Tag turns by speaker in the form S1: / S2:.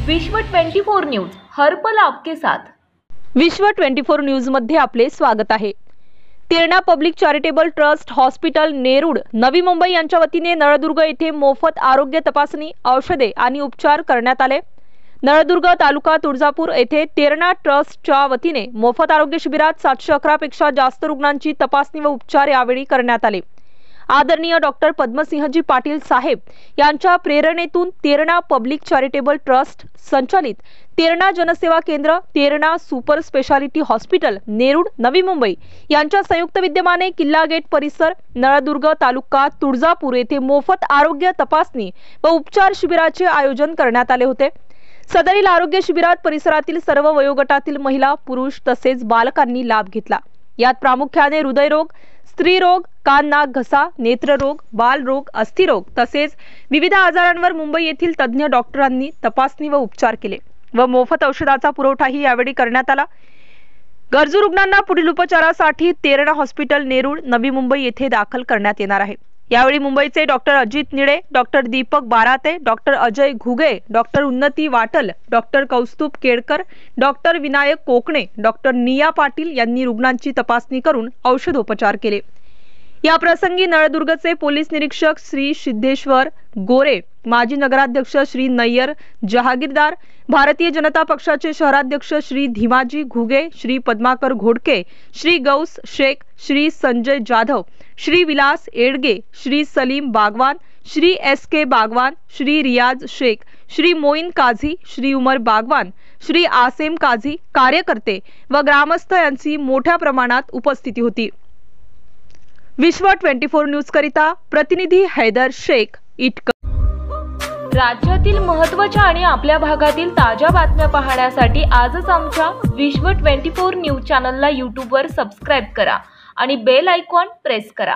S1: विश्व 24 न्यूज हर पल आपके साथ।
S2: विश्व 24 न्यूज मध्ये आपले स्वागत आहे। Terna public charitable trust hospital Nerul Navi Mumbai यांच्या वतीने नळदुर्ग येथे मोफत आरोग्य तपासणी, औषधे आणि उपचार करण्यात आले। नळदुर्ग तालुका तुळजापूर येथे तेरणा ट्रस्टच्या वतीने मोफत आरोग्य शिबिरात 711 पेक्षा जास्त रुग्णांची तपासणी व उपचार यावेळी करण्यात आले। आदरणीय डॉक्टर पद्मसिंहजी पाटील साहेब यांच्या प्रेरणेतून तेरणा पब्लिक चॅरिटेबल ट्रस्ट संचालित तेरणा जनसेवा केंद्र, Terna super speciality hospital Nerul Navi Mumbai यांच्या संयुक्त विद्यमाने किल्ला गेट परिसर, नळदुर्ग तालुका तुळजापूर येथे मोफत आरोग्य तपासणी व उपचार शिबिराचे आयोजन करण्यात आले होते। सदरील आरोग्य शिबिरात परिसरातील सर्व वयोगटातील महिला, पुरुष तसेच बालकांनी लाभ घेतला। यात प्रामुख्याने हृदयरोग, स्त्रीरोग, कान, नाक, घसा, नेत्ररोग, बालरोग, अस्थिरोग तसेच विविध आजारांवर मुंबई येथील तज्ञ डॉक्टरांनी तपासणी व उपचार केले व मोफत औषधाचा पुरवठाही यावेळी करण्यात आला। गरजू रुग्णांना पुढील उपचारासाठी तेरणा हॉस्पिटल नेरूळ नवी मुंबई येथे दाखल करण्यात येणार आहे। यावेळी मुंबईचे doctor Ajit Nile, doctor Deepak Barate, doctor Ajay Ghuge, doctor Unnati Watal, doctor Kaustubh Kelkar, doctor विनायक कोकणे, डॉक्टर निया पाटील यांनी रुग्णांची तपासणी करून औषधोपचार केले। या प्रसंगी नळदुर्गचे पोलीस निरीक्षक श्री सिद्धेश्वर गोरे, माजी नगराध्यक्ष श्री नय्यर जहागीरदार, भारतीय जनता पक्षाचे शहराध्यक्ष श्री धीमाजी घुगे, श्री पद्माकर घोडके, श्री गौस शेख, श्री संजय जाधव, श्री विलास एडगे, श्री सलीम बागवान, श्री SK बागवान, श्री रियाज शेख, श्री मोइन काझी, श्री उमर बागवान, श्री आसेम काझी, कार्यकर्ते व ग्रामस्थ यांची मोठ्या प्रमाणात उपस्थिती होती। विश्व 24 न्यूज करिता प्रतिनिधी हैदर शेख इटकर।
S1: राज्यातील महत्त्वाच्या आणि आपल्या भागातील ताज्या बातम्या पाहण्यासाठी आजच आमच्या विश्व 24 न्यूज चॅनलला YouTube वर सबस्क्राइब करा आणि बेल आयकॉन प्रेस करा।